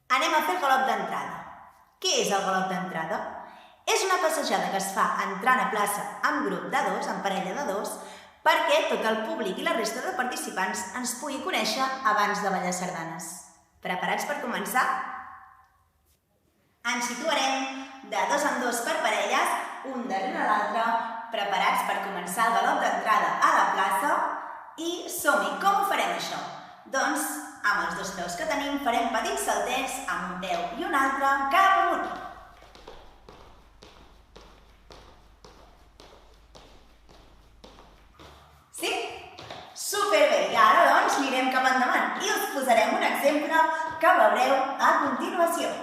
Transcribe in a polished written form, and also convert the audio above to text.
Anem a fer el galop d'entrada. Què és el galop d'entrada? És una passejada que es fa entrant a plaça en grup de dos, en parella de dos, perquè tot el públic i la resta de participants ens pugui conèixer abans de ballar sardanes. Preparats per començar? Ens situarem de dos en dos per parelles, un darrere l'altre, preparats per començar el galop d'entrada a la plaça. I som-hi! Com ho farem, això? Doncs, amb els dos peus que tenim, farem petits saltets amb un peu i un altre cap amunt. Sí? Superbé! I ara, doncs, anirem cap endavant i us posarem un exemple que veureu a continuació.